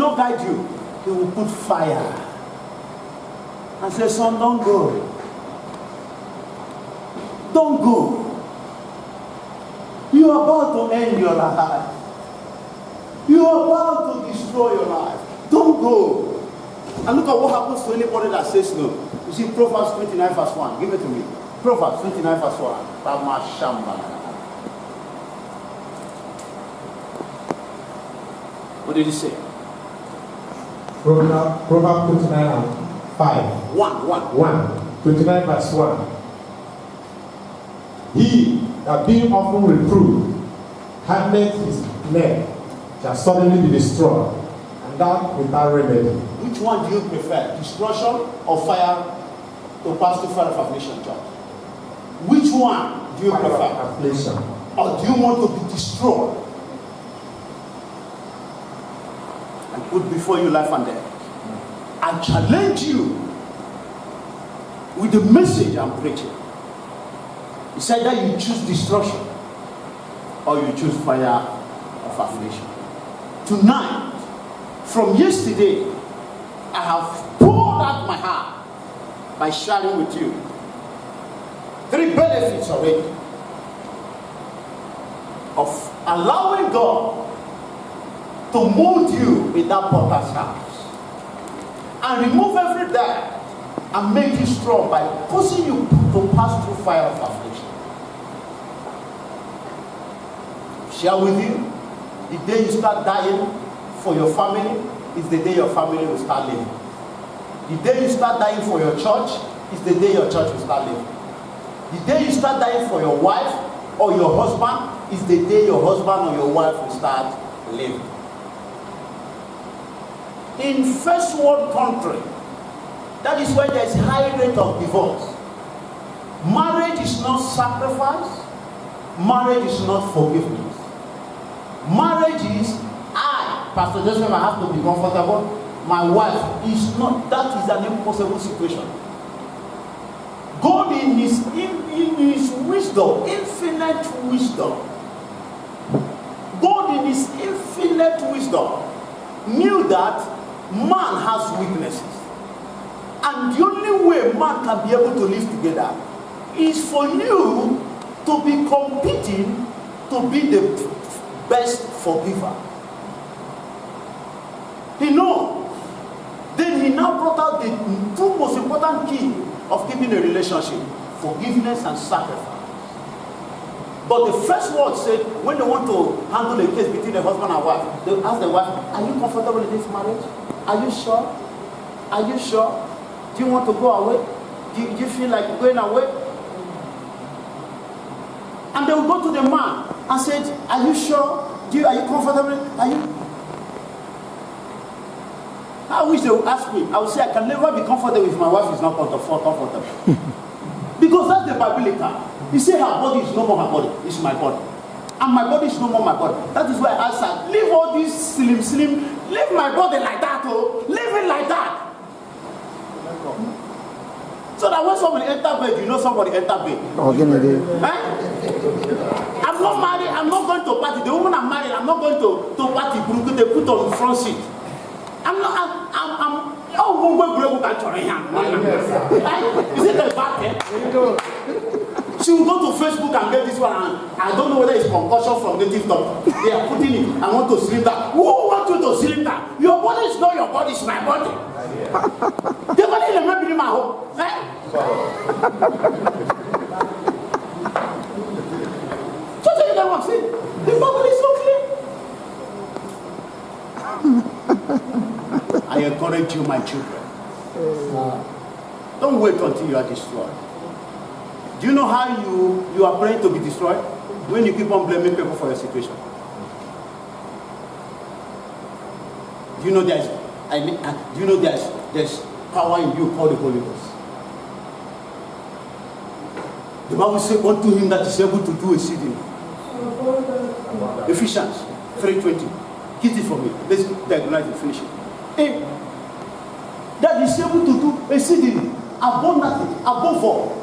not guide you. He will put fire and say, son, don't go. Don't go. You are about to end your life. You are about to destroy your life. Don't go. And look at what happens to anybody that says no. You see Proverbs 29 verse 1. Give it to me. Proverbs 29 verse 1. What did he say? Proverbs 29 and 5. 1. 29 verse 1. He that being often reproved, hardeneth his neck, shall suddenly be destroyed, and that without remedy. Which one do you prefer? Destruction or fire to pass through fire of affliction, John? Which one do you prefer? Affliction. Or do you want to be destroyed? And put before you life and death. I challenge you with the message I'm preaching. He said that you choose destruction or you choose fire of affliction. Tonight, from yesterday, I have poured out my heart by sharing with you 3 benefits already of allowing God to mold you in that potter's house and remove every doubt and make you strong by pushing you to pass through fire of affliction. Share with you, the day you start dying for your family is the day your family will start living. The day you start dying for your church is the day your church will start living. The day you start dying for your wife or your husband is the day your husband or your wife will start living. In first world country, that is where there is high rate of divorce. Marriage is not sacrifice. Marriage is not forgiveness. Marriage is, Pastor Joseph, I have to be comfortable. My wife is not. That is an impossible situation. God in his wisdom, infinite wisdom, God in his infinite wisdom knew that man has weaknesses. And the only way man can be able to live together is for you to be competing to be the best forgiver. He knows. Then he now brought out the 2 most important keys of keeping a relationship: forgiveness and sacrifice. But the first word said, when they want to handle a case between a husband and wife, they ask the wife, are you comfortable in this marriage? Are you sure? Are you sure? Do you want to go away? Do you feel like going away? And they will go to the man and say, are you sure? Are you comfortable? Are you? I wish they would ask me. I would say I can never be comfortable if my wife is not comfortable. Because that's the biblical. You say her body is no more her body, it's my body. And my body is no more my body. That is why I said, leave all this slim, leave my body like that, oh, leave it like that. So that when somebody enter bed, you know somebody enter bed. I'm not married, I'm not going to party. The woman I'm married, I'm not going to party. They put on the front seat. I'm is it a bad thing? She will go to Facebook and get this one, and I don't know whether it's concussion from native doctor. They are putting it. I want to sleep that. Who wants you to sleep that? Your body is not your body, it's my body. The body is not in my home. Just you know what I'm saying? The body is so clean. I encourage you, my children. Don't wait until you are destroyed. Do you know how you are praying to be destroyed? When you keep on blaming people for your situation. Do you know there's power in you called the Holy Ghost? The Bible says, unto him that is able to do exceeding. Ephesians 3:20. Get it for me. Let's diagnose and finish it. Hey, that is able to do exceeding, abundantly, above all.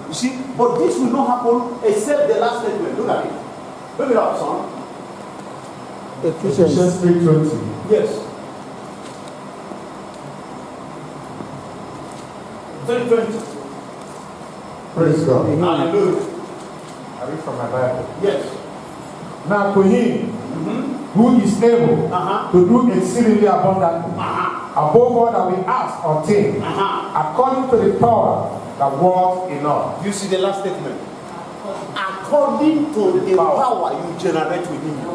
You see, but this will not happen except the last statement. Look at it. Look it up, son. Ephesians 3:20. Yes. 3:20. Praise God. Hallelujah. I read from my Bible. Yes. Now to him who is able to do exceedingly abundantly above all that we ask or think, according to the power that works in us. You see the last statement. According to the power you generate within you.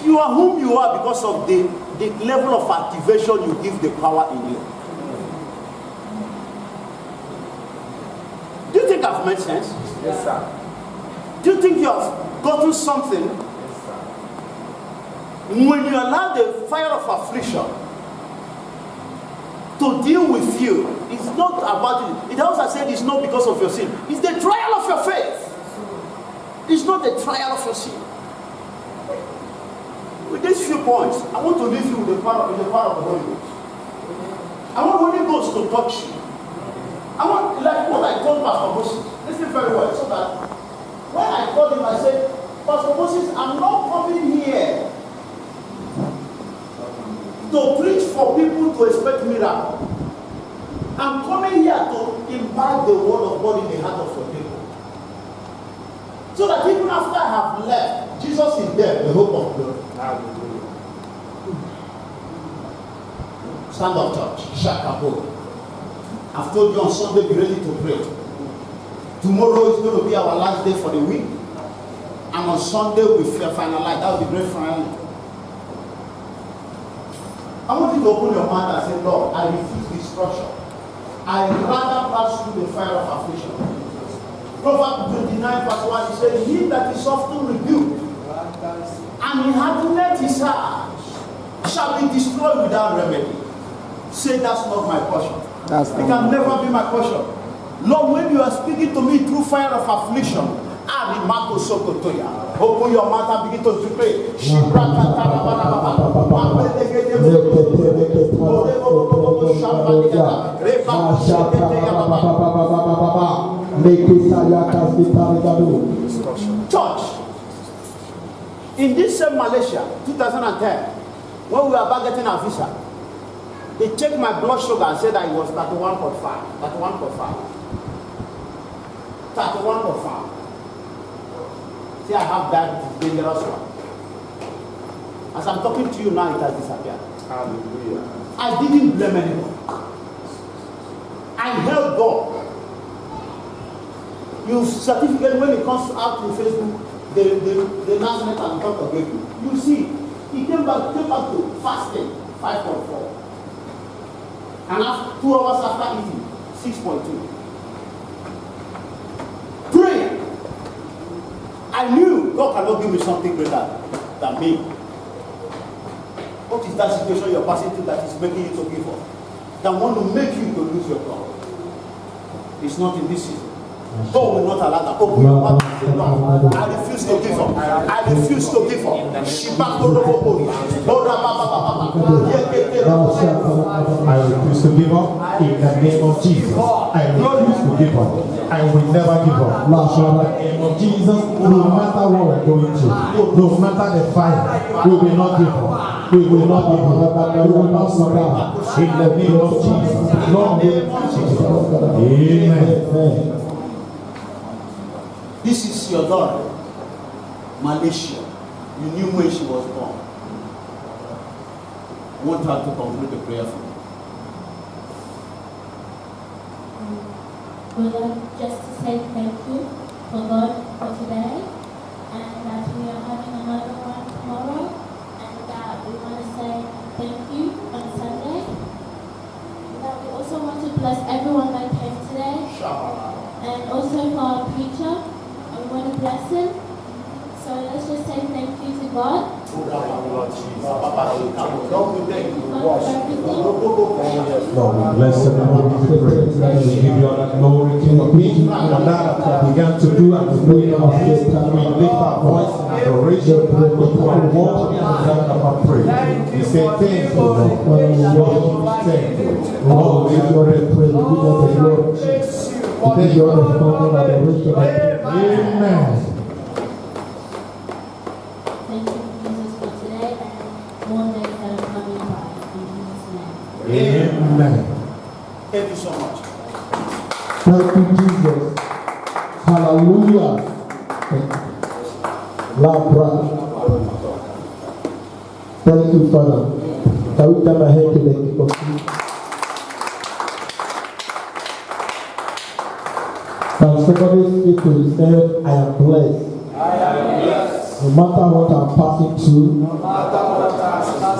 You are whom you are because of the level of activation you give the power in you. Do you think I've made sense? Yes, sir. Do you think you have gotten something? Yes, sir. When you allow the fire of affliction to deal with you, it's not about it. It also said it's not because of your sin. It's the trial of your faith. It's not the trial of your sin. With these few points, I want to leave you with the power of the Holy Ghost. I want the Holy Ghost to touch you. I want, like what I told Pastor Moses, listen very well, so that when I called him, I said, Pastor Moses, I'm not coming here to preach for people to expect miracle. I'm coming here to impart the word of God in the heart of your people. So that even after I have left, Jesus is there, the hope of glory. Stand up, church. Shakabo. I've told you on Sunday, be ready to pray. Tomorrow is going to be our last day for the week. And on Sunday, we finalize. That will be great finally. I want you to open your mouth and say, Lord, I refuse destruction. I rather pass through the fire of affliction. Proverbs 29 verse 1, he said, he that is often rebuked and in hardeneth his heart shall be destroyed without remedy. Say, that's not my portion. It can never be my portion. Lord, when you are speaking to me through fire of affliction, open your mouth and begin to pray. Church, in this same Malaysia, 2010, when we were about getting our visa, they checked my blood sugar and said that it was 31.5. 31.5. See, I have diabetes, dangerous one. As I'm talking to you now, it has disappeared. Hallelujah. I didn't blame anyone. I held God. Your certificate, when it comes out to Facebook, the national and doctor gave you. You see, he came back to fasting, 5.4. And after 2 hours after eating, 6.2. Pray. I knew God cannot give me something greater than me. What is that situation you're passing through that is making you to give up? That want to make you to lose your God? It's not in this season. God will not allow that. Open your mouth and say, no, I refuse to give up. I refuse to give up. I refuse to give up in the name of Jesus. I refuse to give up. I will never give up. In the name of Jesus, no matter what we're going through, no matter the fire, we will not give up. We will not give up. We will not surrender. In the name of Jesus. Lord, amen. This is your daughter, Malaysia. You knew when she was born. I want her to conclude the prayer for me. Brother, just to say thank you for God for today, and that we are having another one tomorrow, and that we want to say thank you on Sunday. And that we also want to bless everyone that came today, and also for our preacher, and we want to bless him. So let's just say thank you to God. Lord, we bless you and we give you praise. We give you all the glory, King of Kings. And that began to do and to do in our midst. We lift our voice in adoration. We put our worship in the sound of our praise. We say thank you, Lord. Lord, we thank you. Lord, we give you all the praise. We give you all the glory. We give you all the honor and adoration. Amen. Thank you, Jesus, for today. And Amen. Thank you so much. Thank you, Jesus. Hallelujah. Thank you. Labra. Thank you, Father. Can we come ahead to the King of Kings? Can somebody speak to himself? I am blessed. I am blessed. No matter what I'm passing through, No matter what I'm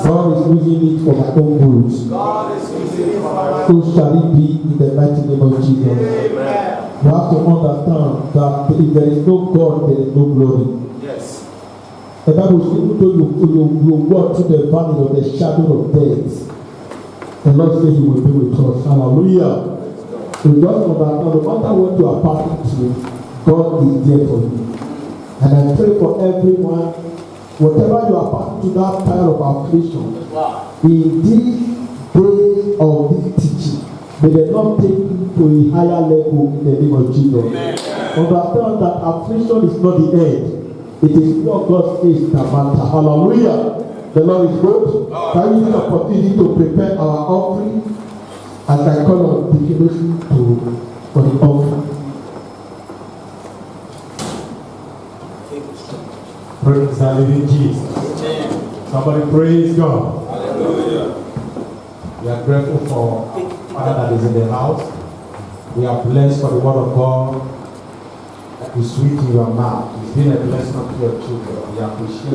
God is using it for my own good. God is using it for my So shall it be in the mighty name of Jesus. Amen. You have to understand that if there is no God, there is no glory. Yes. The Bible says, even though you walk through the valley of the shadow of death, the Lord says He will be with us. Hallelujah. So just understand, no matter what you are passing through, God is there for you. And I pray for everyone, whatever you are passing through that kind of affliction, in these days of this teaching, may the Lord take you to a higher level in the name of Jesus. Understand that affliction is not the end. It is what God says that matter. Hallelujah. The Lord is good. Can we use the opportunity to prepare our offering as I call on the Divinity for the offering? Praise the living Jesus. Somebody praise God. Hallelujah. We are grateful for Father that is in the house. We are blessed for the word of God that is sweet in your mouth. It's been a blessing to your children. We appreciate